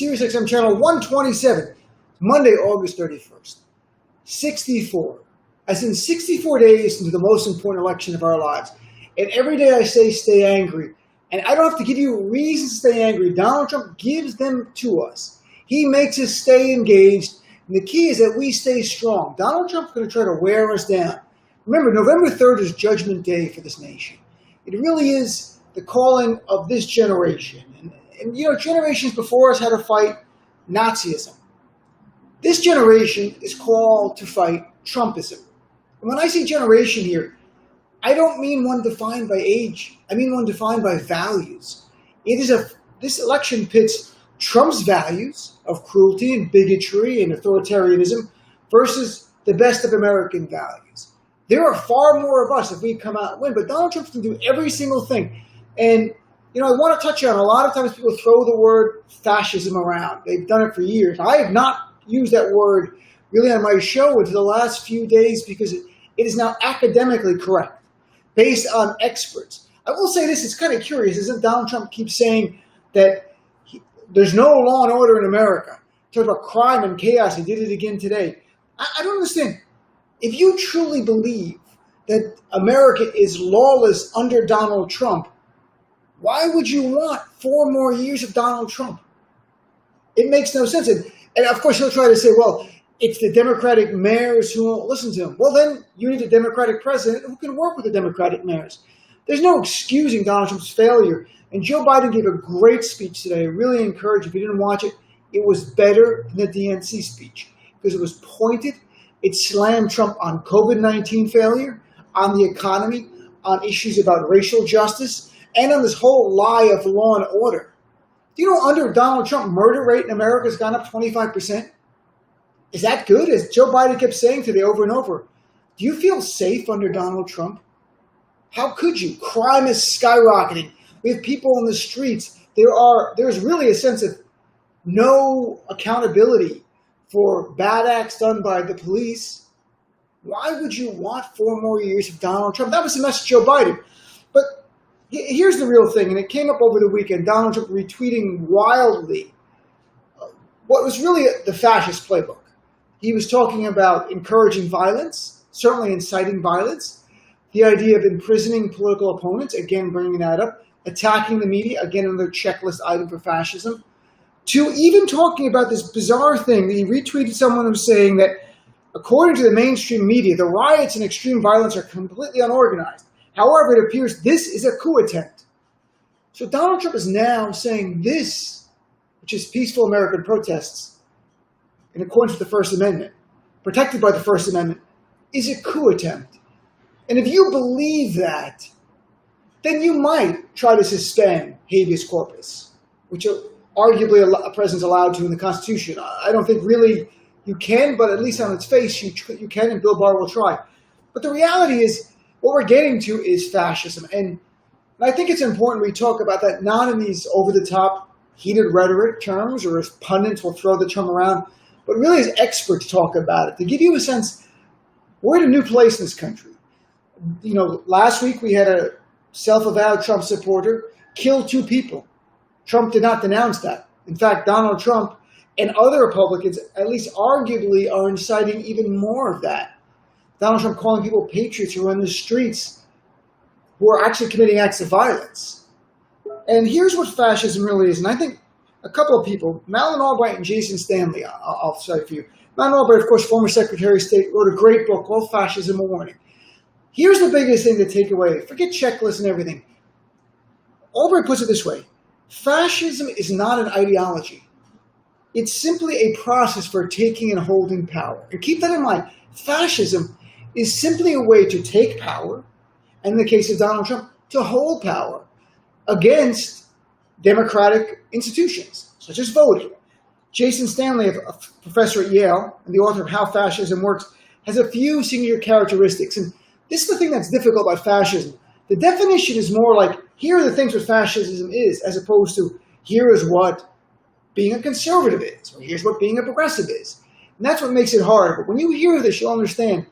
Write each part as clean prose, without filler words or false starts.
Sirius XM channel 127, Monday, August 31st. 64. As in 64 days into the most important election of our lives. And every day I say stay angry. And I don't have to give you reasons to stay angry. Donald Trump gives them to us. He makes us stay engaged. And the key is that we stay strong. Donald Trump's going to try to wear us down. Remember, November 3rd is Judgment Day for this nation. It really is the calling of this generation. And generations before us had to fight Nazism. This generation is called to fight Trumpism. And when I say generation here, I don't mean one defined by age. I mean one defined by values. This election pits Trump's values of cruelty and bigotry and authoritarianism versus the best of American values. There are far more of us if we come out and win, but Donald Trump's going to do every single thing. And, I want to touch on a lot of times people throw the word fascism around. They've done it for years. I have not used that word really on my show until the last few days because it is now academically correct. Based on experts. I will say this, it's kind of curious, isn't Donald Trump keeps saying that there's no law and order in America. Talk about crime and chaos, he did it again today. I don't understand. If you truly believe that America is lawless under Donald Trump, why would you want 4 more years of Donald Trump? It makes no sense. And of course he'll try to say, well, it's the Democratic mayors who won't listen to him. Well, then you need a Democratic president who can work with the Democratic mayors. There's no excusing Donald Trump's failure. And Joe Biden gave a great speech today. I really encourage you, if you didn't watch it, it was better than the DNC speech because it was pointed. It slammed Trump on COVID-19 failure, on the economy, on issues about racial justice, and on this whole lie of law and order. Do you know under Donald Trump, murder rate in America has gone up 25%? Is that good? As Joe Biden kept saying today over and over, do you feel safe under Donald Trump? How could you? Crime is skyrocketing. We have people in the streets. There's really a sense of no accountability for bad acts done by the police. Why would you want 4 more years of Donald Trump? That was the message of Joe Biden. But here's the real thing, and it came up over the weekend, Donald Trump retweeting wildly what was really the fascist playbook. He was talking about encouraging violence, certainly inciting violence, the idea of imprisoning political opponents, again bringing that up, attacking the media, again another checklist item for fascism, to even talking about this bizarre thing that he retweeted someone who's saying that according to the mainstream media, the riots and extreme violence are completely unorganized. However, it appears this is a coup attempt. So Donald Trump is now saying this, which is peaceful American protests, in accordance with the First Amendment, protected by the First Amendment, is a coup attempt. And if you believe that, then you might try to suspend habeas corpus, which arguably a president's allowed to in the Constitution. I don't think really you can, but at least on its face you can, and Bill Barr will try. But the reality is, what we're getting to is fascism. And I think it's important we talk about that not in these over-the-top, heated rhetoric terms, or as pundits will throw the term around, but really as experts talk about it, to give you a sense, we're in a new place in this country. Last week we had a self-avowed Trump supporter kill 2 people. Trump did not denounce that. In fact, Donald Trump and other Republicans, at least arguably, are inciting even more of that. Donald Trump calling people patriots who are in the streets who are actually committing acts of violence. And here's what fascism really is. And I think a couple of people, Madeleine Albright and Jason Stanley, I'll cite for you. Madeleine Albright, of course, former Secretary of State, wrote a great book called Fascism: A Warning. Here's the biggest thing to take away. Forget checklists and everything. Albright puts it this way. Fascism is not an ideology. It's simply a process for taking and holding power. And keep that in mind. Fascism is simply a way to take power, and in the case of Donald Trump, to hold power against democratic institutions, such as voting. Jason Stanley, a professor at Yale and the author of How Fascism Works, has a few singular characteristics. And this is the thing that's difficult about fascism. The definition is more like, here are the things what fascism is, as opposed to, here is what being a conservative is, or here's what being a progressive is. And that's what makes it hard. But when you hear this, you'll understand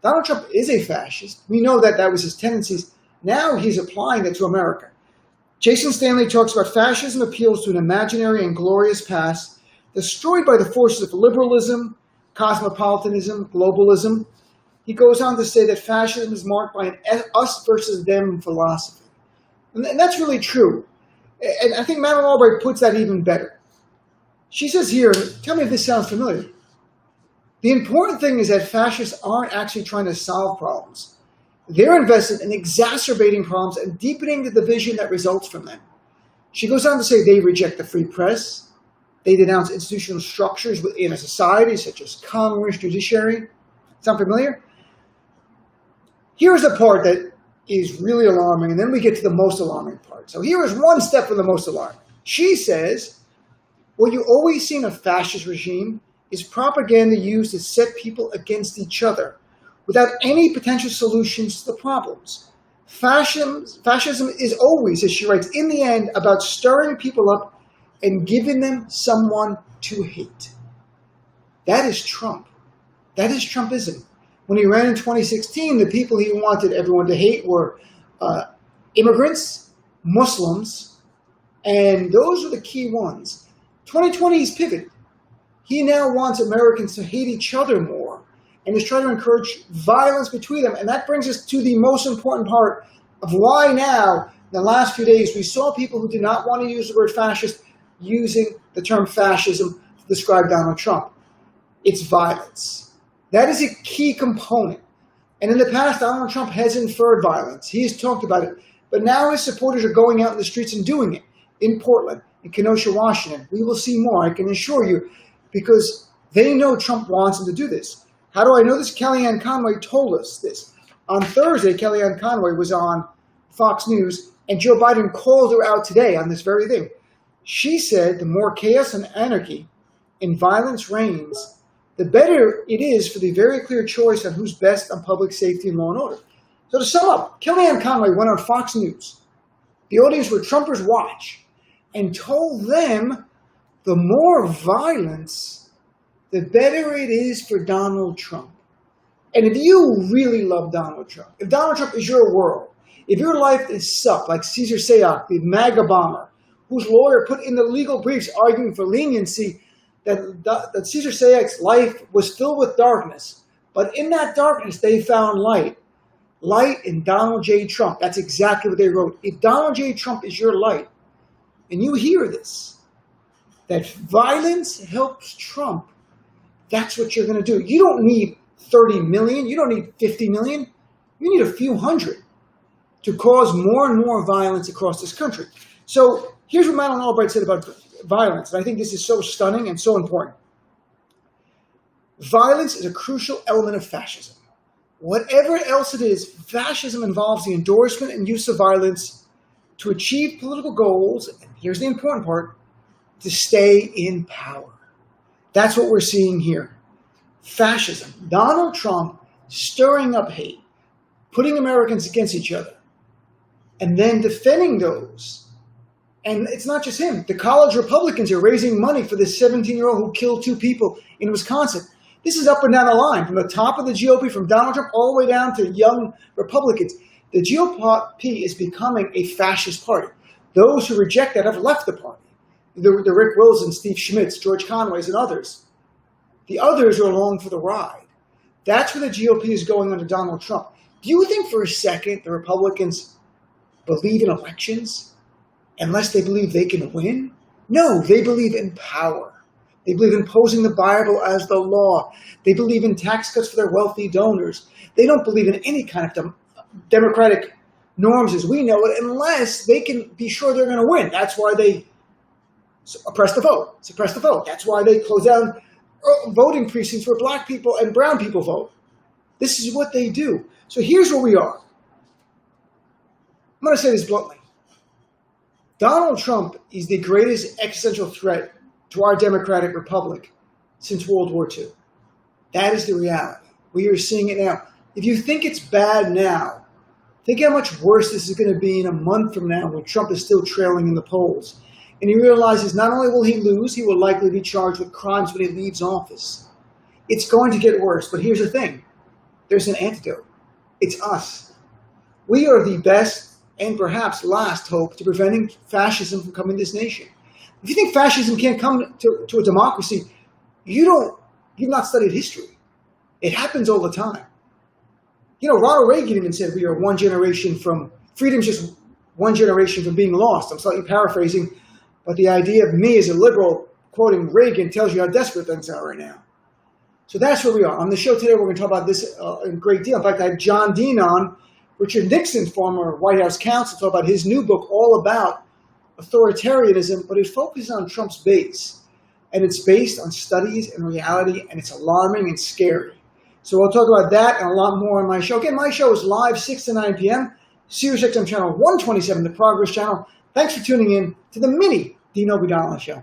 Donald Trump is a fascist. We know that that was his tendencies. Now he's applying that to America. Jason Stanley talks about fascism appeals to an imaginary and glorious past destroyed by the forces of liberalism, cosmopolitanism, globalism. He goes on to say that fascism is marked by an us versus them philosophy. And that's really true. And I think Madeleine Albright puts that even better. She says here, tell me if this sounds familiar. The important thing is that fascists aren't actually trying to solve problems. They're invested in exacerbating problems and deepening the division that results from them. She goes on to say they reject the free press. They denounce institutional structures within a society, such as Congress, judiciary. Sound familiar? Here's the part that is really alarming, and then we get to the most alarming part. So here is one step from the most alarming. She says, what you always see in a fascist regime is propaganda used to set people against each other without any potential solutions to the problems. Fascism is always, as she writes, in the end, about stirring people up and giving them someone to hate. That is Trump. That is Trumpism. When he ran in 2016, the people he wanted everyone to hate were immigrants, Muslims, and those are the key ones. 2020 he's pivoted. He now wants Americans to hate each other more and is trying to encourage violence between them. And that brings us to the most important part of why now, in the last few days, we saw people who did not want to use the word fascist using the term fascism to describe Donald Trump. It's violence. That is a key component. And in the past, Donald Trump has inferred violence. He has talked about it. But now his supporters are going out in the streets and doing it. In Portland, in Kenosha, Washington. We will see more, I can assure you, because they know Trump wants them to do this. How do I know this? Kellyanne Conway told us this. On Thursday, Kellyanne Conway was on Fox News, and Joe Biden called her out today on this very thing. She said the more chaos and anarchy and violence reigns, the better it is for the very clear choice on who's best on public safety and law and order. So to sum up, Kellyanne Conway went on Fox News, the audience where Trumpers watch, and told them the more violence, the better it is for Donald Trump. And if you really love Donald Trump, if Donald Trump is your world, if your life is sucked, like Cesar Sayoc, the MAGA bomber, whose lawyer put in the legal briefs arguing for leniency, that Cesar Sayoc's life was filled with darkness. But in that darkness, they found light. Light in Donald J. Trump. That's exactly what they wrote. If Donald J. Trump is your light, and you hear this, that violence helps Trump, that's what you're going to do. You don't need 30 million. You don't need 50 million. You need a few hundred to cause more and more violence across this country. So here's what Madeleine Albright said about violence, and I think this is so stunning and so important. Violence is a crucial element of fascism. Whatever else it is, fascism involves the endorsement and use of violence to achieve political goals, and here's the important part, to stay in power. That's what we're seeing here. Fascism. Donald Trump stirring up hate, putting Americans against each other, and then defending those. And it's not just him. The college Republicans are raising money for this 17-year-old who killed 2 people in Wisconsin. This is up and down the line, from the top of the GOP, from Donald Trump, all the way down to young Republicans. The GOP is becoming a fascist party. Those who reject that have left the party. The Rick Wilson, Steve Schmitz, George Conways, and others. The others are along for the ride. That's where the GOP is going under Donald Trump. Do you think for a second the Republicans believe in elections unless they believe they can win? No, they believe in power. They believe in imposing the Bible as the law. They believe in tax cuts for their wealthy donors. They don't believe in any kind of democratic norms as we know it unless they can be sure they're going to win. That's why they suppress the vote. That's why they close down voting precincts where black people and brown people vote. This is what they do. So here's where we are. I'm going to say this bluntly. Donald Trump is the greatest existential threat to our democratic republic since World War II. That is the reality. We are seeing it now. If you think it's bad now, think how much worse this is going to be in a month from now when Trump is still trailing in the polls. And he realizes not only will he lose, he will likely be charged with crimes when he leaves office. It's going to get worse. But here's the thing. There's an antidote. It's us. We are the best and perhaps last hope to preventing fascism from coming to this nation. If you think fascism can't come to a democracy, you've not studied history. It happens all the time. You know, Ronald Reagan even said we are one generation from, freedom's just one generation from being lost. I'm slightly paraphrasing, but the idea of me as a liberal quoting Reagan tells you how desperate things are right now. So that's where we are. On the show today, we're going to talk about this in great deal. In fact, I had John Dean on, Richard Nixon, former White House counsel, talk about his new book all about authoritarianism, but it focuses on Trump's base. And it's based on studies and reality, and it's alarming and scary. So we'll talk about that and a lot more on my show. Again, my show is live 6 to 9 p.m., SiriusXM channel 127, the Progress channel. Thanks for tuning in to the mini Dino Budala Show.